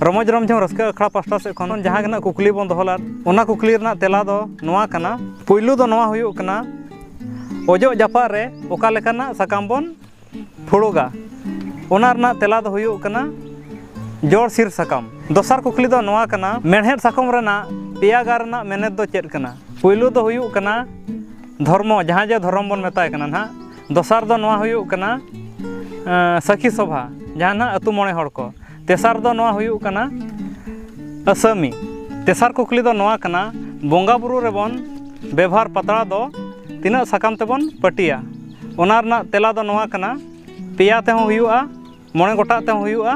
रमज रमझम Ruska अखड़ा pasta से खन जहाँ गना कुकली बन दोहला ओना कुकली रना तेला दो नोआ कना पुइलु दो नोआ हुयुग कना ओजो जापा रे ओका लेकाना साकाम बन फुड़ुगा ओना रना तेला दो हुयुग कना जोड़ सिर साकाम दोसर कुकली दो नोआ कना मेणहेद साकाम रना पेया गार रना मेनेद दो चेद कना पुइलु दो हुयुग कना धर्म जहाँ जे धर्म बन मेताय कना ना दोसर दो नोआ हुयुग कना सखी सभा जहाँ ना अतु मोणे हड़ को तेसार दो नोआ हुयुग कना असामी तेसार कुकली दो नोआ कना बोंगा बुरु रेबन व्यवहार पतड़ा दो तीना साकाम तेबन पटिया ओना रना तेला दो नोआ कना पेया तेहों हुयुगा मोणे गोटा तेहों हुयुगा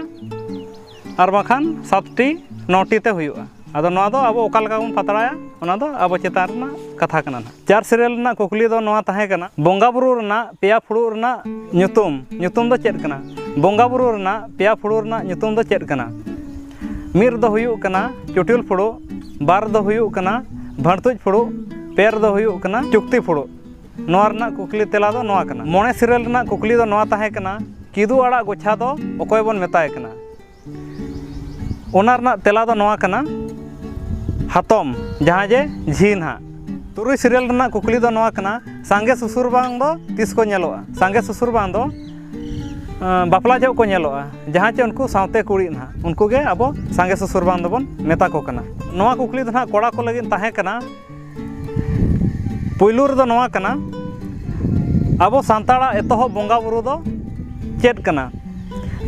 आर बाखान 7टी 9टी ते हुयुगा आदो नोआ दो आबो ओका लगा बन पतड़ाया ओना दो आबो चेतान रना कथा कना चार सिरियल रना कुकली दो नोआ ताहे कना बोंगा बुरु रना पेया फुड़ु रना nyutum दो चेद कना बोंगा बुरु रना पेया फुड़ु रना nyutum दो चेद कना मिर दो हुयुग कना चुटिल फुड़ु बार दो हुयुग कना भड़तुज फुड़ु पेर दो हुयुग कना चुक्ति फुड़ु नोआ रना कुकली तेला दो नोआ कना मोणे सिरियल रना कुकली दो नोआ ताहे कना किदु आड़ा गोछा दो ओकोय बन मेताय कना ओना रना तेला दो नोआ कना हातम जहाँ जे झीन हाँ तुरुई सिरियल रना कुकली दो नोआ कना सांगे सुसुर बांग दो तीस को नेलोआ सांगे सुसुर बांग दो बापला जो को नेलोआ जहाँ चे उनको सावते कुड़ी ना उनको गे अब सांगे सुसुर बांग दो बन मेता को कना नोआ कुकली दो ना कोड़ा को लगिन ताहे कना पुइलु रे दो नोआ कना अब सांताड़ा एतोह बोंगा बुरु दो चेद कना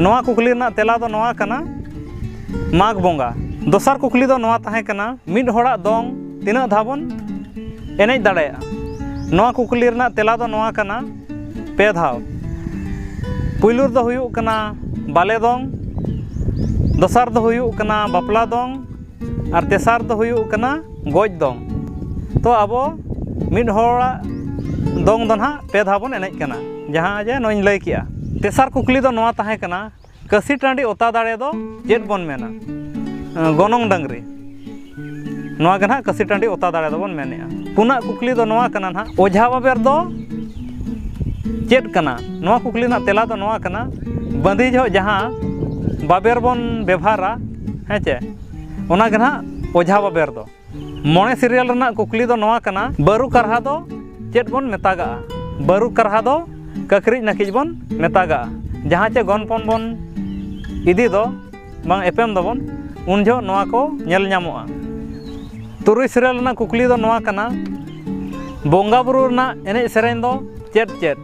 नोआ कुकली रना तेला दो नोआ कना माघ बोंगा दोसर कुकली दो नोआ ताहे कना मिड होड़ा दोंग तीना धाबन एनेज दाड़ाया नोआ कुकली रना तेला दो नोआ कना पे धाव पुइलुर दो हुयुग कना बाले दोंग दोसर दो हुयुग कना बापला दोंग और तेसार दो हुयुग कना गोज दोंग तो अब मिड होड़ा दोंग दो ना पे धाबन एनेज कना जहाँ जे नोइन लय किया तेसार कुकली दो नोआ ताहे कना कसी टांडी ओता दाड़े दो चेद बन मेना गोनोंग डंगरी नोआ गना कसी टांडी ओता दाड़े दो बन मेनेआ पुना कुकली दो नोआ कना ना ओझा बाबेर दो चेद कना नोआ कुकली ना तेला दो नोआ कना बंदी जो जहाँ बाबेर बन व्यवहारा है चे ओना गना ओझा बाबेर दो मोणे सिरियल रना कुकली दो नोआ कना बारू करहा दो चेद बन मेतागा बारू करहा दो ककरिज नकिज बन मेतागा जहाँ चे गनपन बन इदी दो बांग एपेम दो बन उन जो नोआ को नेल ᱧᱟᱢᱚᱜᱼᱟ तुरुई सिरियल रना कुकली दो नोआ कना बोंगा बुरु रना एनेज सेरेñ दो चेद चेद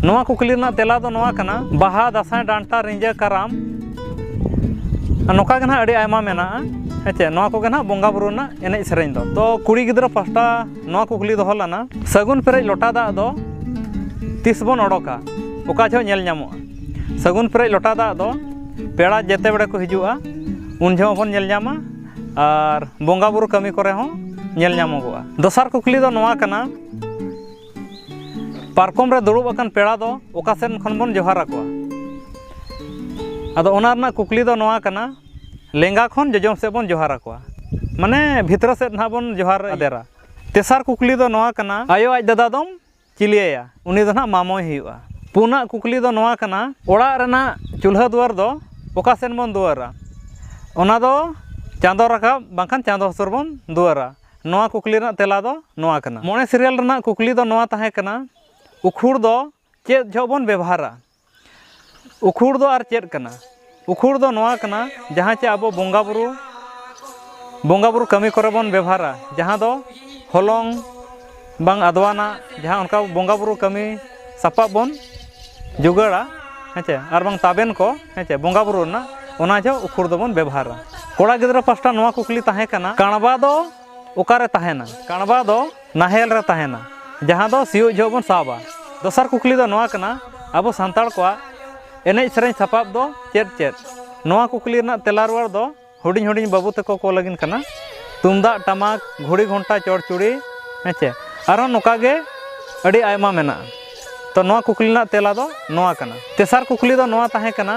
नोआ कुकली रना तेला दो नोआ कना बाहा दासाय डांटा रिंजा कराम नोका गना अड़ी आयमा मेनाआ हेचे नोआ को गना बोंगा बुरु रना एनेज सेरेñ दो तो कुड़ी गिद्रा पास्टा नोआ कुकली दो हलाना सगुन पेरेज लोटा दाग दो तीस बन ओडोका ओका जो नेल ᱧᱟᱢᱚᱜᱼᱟ सगुन पेरेज लोटा दाग दो पेड़ा जेते बेड़े को हिजुआ उन जो बन नेल ᱧᱟᱢᱟ और बोंगा बुरु कमी करे हों नेल ᱧᱟᱢᱚᱜᱚᱜᱼᱟ दोसर कुकली दो नोआ कना पारकम रे दुड़ुब अकन पेड़ा दो ओका सेन खन बन जोहार आकोआ आदो ओना रना कुकली दो नोआ कना लेंगा खन जजम से बन जोहार आकोआ माने भितर से ना बन जोहार अदेरा तेसार कुकली दो नोआ कना आयो आज दादा दम चिलिया उनी दो ना मामोय हुआ पुना कुकली दो नोआ कना ओड़ा रना चूल्हा दुआर दो ओका सेन बन दुआरा ओना दो चांदो राकाब बांखान चांदो हसुर बन दुआरा नोआ कुकली रना तेला दो नोआ कना मोणे सिरियल रना कुकली दो नोआ ताहे कना उखुड़ दो चेद जो बन व्यवहारा उखुड़ दो और चेद कना उखुड़ दो नोआ कना जहाँ चे अब बोंगा बुरु कमी करे बन व्यवहारा जहाँ दो हलंग बांग अदवाना जहाँ उनका बोंगा बुरु कमी सपाब बन जुगाड़ा हेचे और बांग ताबेन को हेचे बोंगा बुरु ना ओना जो उखुड़ दो बन व्यवहारा कोड़ा गिद्रा पास्टा नोआ कुकली ताहे कना काणबा दो ओकारे ताहेना काणबा दो नाहेल रे ताहेना जहाँ दो सियो जो बन साबा दोसर कुकली दो नोआ कना अब सांताड़ को एनेज सेरेñ सपाब दो चेद चेद नोआ कुकली रना तेला रुआर दो हुडिñ हुडिñ बाबू तको को लगिन कना तुमदा टमाक घुड़ी घंटा चौड़चुड़ी हेचे आरो नोका गे अड़ी आयमा मेना तो नोआ कुकली रना तेला दो नोआ कना तेसार कुकली दो नोआ ताहे कना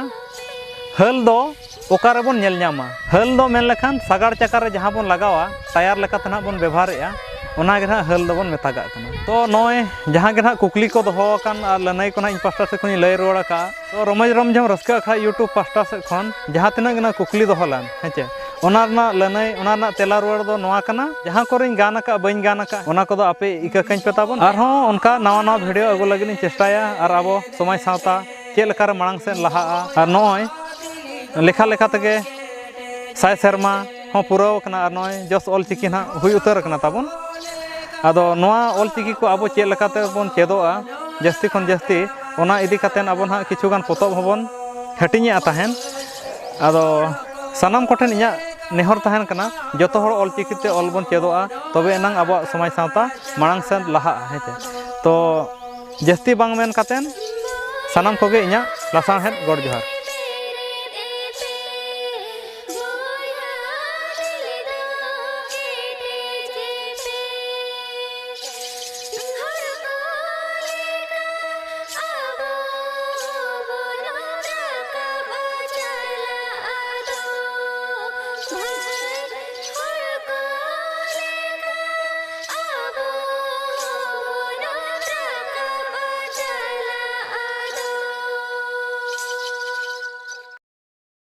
हल दो ओकारे बन नेल ᱧᱟᱢᱟ हल दो मेन लेखान सागाड़ चक्कर रे जहाँ बन लगावा टायर लेका तना बन व्यवहार ᱚᱱᱟ ᱜᱮ ᱱᱟᱦᱟᱜ ᱦᱟᱹᱞ ᱫᱚᱵᱚᱱ ᱢᱮᱛᱟᱜᱟᱜ ᱠᱟᱱᱟ। ᱛᱚ ᱱᱚᱜᱼᱚᱭ ᱡᱟᱦᱟᱸ ᱜᱮ ᱱᱟᱦᱟᱜ ᱠᱩᱠᱞᱤ ᱠᱚ ᱫᱚᱦᱚ ᱟᱠᱟᱱ ᱟᱨ ᱞᱟᱹᱱᱟᱹᱭ ᱠᱚ ᱱᱟᱦᱟᱜ ᱤᱧ ᱯᱟᱥᱴᱟ ᱥᱮᱫ ᱠᱷᱚᱱᱤᱧ ᱞᱟᱹᱭ ᱨᱩᱣᱟᱹᱲ ᱟᱠᱟᱜᱼᱟ। ᱛᱚ ᱨᱚᱢᱚᱡᱽ ᱨᱚᱢᱡᱷᱚᱢ ᱨᱟᱹᱥᱠᱟᱹᱜ ᱠᱷᱟᱡ ᱤᱭᱩᱴᱩᱵᱽ ᱯᱟᱥᱴᱟ ᱥᱮᱫ ᱠᱷᱚᱱ ᱡᱟᱦᱟᱸ ᱛᱤᱱᱟᱹᱜ ᱜᱮ ᱱᱟᱦᱟᱜ ᱠᱩᱠᱞᱤ ᱫᱚᱦᱚ ᱞᱮᱱ ᱦᱮᱸᱪᱮ, ᱚᱱᱟ ᱨᱮᱱᱟᱜ ᱞᱟᱹᱱᱟᱹᱭ ᱚᱱᱟ ᱨᱮᱱᱟᱜ ᱛᱮᱞᱟ ᱨᱩᱣᱟᱹᱲ ᱫᱚ ᱱᱚᱣᱟ ᱠᱟᱱᱟ, ᱡᱟᱦᱟᱸ ᱠᱚᱨᱮᱧ ᱜᱟᱱ ᱟᱠᱟᱫ ᱵᱟᱹᱧ ᱜᱟᱱ ᱟᱠᱟᱫ ᱚᱱᱟ ᱠᱚᱫᱚ ᱟᱯᱮ ᱤᱠᱟᱹ ᱠᱟᱹᱧ ᱯᱮ ᱛᱟᱵᱚᱱ। ᱟᱨᱦᱚᱸ ᱚᱱᱠᱟ ᱱᱟᱣᱟ ᱱᱟᱣᱟ ᱵᱷᱤᱰᱤᱭᱳ ᱟᱹᱜᱩ ᱞᱟᱹᱜᱤᱫ ᱤᱧ ᱪᱮᱥᱴᱟᱭᱟ, ᱟᱨ ᱟᱵᱚ ᱥᱚᱢᱟᱡᱽ ᱥᱟᱶᱛᱟ ᱪᱮᱫ ᱞᱮᱠᱟᱨᱮ ᱢᱟᱲᱟᱝ ᱥᱮᱫ ᱞᱟᱦᱟᱜᱼᱟ। ᱟᱨ ᱱᱚᱜᱼᱚᱭ ᱞᱮᱠᱷᱟ ᱞᱮᱠᱷᱟ ᱛᱮᱜᱮ 100 ᱥᱮᱨᱢᱟ ᱦᱚᱸ ᱯᱩᱨᱟᱹᱣ ᱟᱠᱟᱱᱟ, ᱟᱨ ᱱᱚᱜᱼᱚᱭ ᱡᱚᱥ ᱚᱞᱪᱤᱠᱤ ᱱᱟᱦᱟᱜ ᱦᱩᱭ ᱩᱛᱟᱹᱨ ᱟᱠᱟᱱᱟ ᱛᱟᱵᱚᱱ। ᱟᱫᱚ ᱱᱚᱣᱟ ᱚᱞᱪᱤᱠᱤ ᱠᱚ ᱟᱵᱚ ᱪᱮᱫ ᱞᱮᱠᱟᱛᱮ ᱵᱚᱱ ᱪᱮᱫᱚᱜᱼᱟ ᱡᱟᱹᱥᱛᱤ ᱠᱷᱚᱱ ᱡᱟᱹᱥᱛᱤ, ᱚᱱᱟ ᱤᱫᱤ ᱠᱟᱛᱮᱫ ᱟᱵᱚ ᱱᱟᱦᱟᱜ ᱠᱤᱪᱷᱩᱜᱟᱱ ᱯᱚᱛᱚᱵ ᱦᱚᱸᱵᱚᱱ ᱦᱟᱹᱴᱤᱧᱮᱫᱼᱟ ᱛᱟᱦᱮᱱ। ᱟᱫᱚ ᱥᱟᱱᱟᱢ ᱠᱚᱴᱷᱮᱱ ᱤᱧᱟᱹᱜ ᱱᱮᱦᱚᱨ ᱛᱟᱦᱮᱱ ᱠᱟᱱᱟ, ᱡᱚᱛᱚ ᱦᱚᱲ ᱚᱞᱪᱤᱠᱤᱛᱮ ᱚᱞ ᱵᱚᱱ ᱪᱮᱫᱚᱜᱼᱟ, ᱛᱚᱵᱮ ᱮᱱᱟᱝ ᱟᱵᱚᱣᱟᱜ ᱥᱚᱢᱟᱡᱽ ᱥᱟᱶᱛᱟ ᱢᱟᱲᱟᱝ ᱥᱮᱫ ᱞᱟᱦᱟᱜᱼᱟ ᱦᱮᱸᱪᱮ। ᱛᱚ ᱡᱟᱹᱥᱛᱤ ᱵᱟᱝ ᱢᱮᱱ ᱠᱟᱛᱮᱱ ᱥᱟᱱᱟᱢ ᱠᱚᱜᱮ ᱤᱧᱟᱹᱜ ᱞᱟᱥᱟᱲᱦᱮᱫ ᱜᱚᱰ ᱡᱚᱦᱟᱨ। Bye.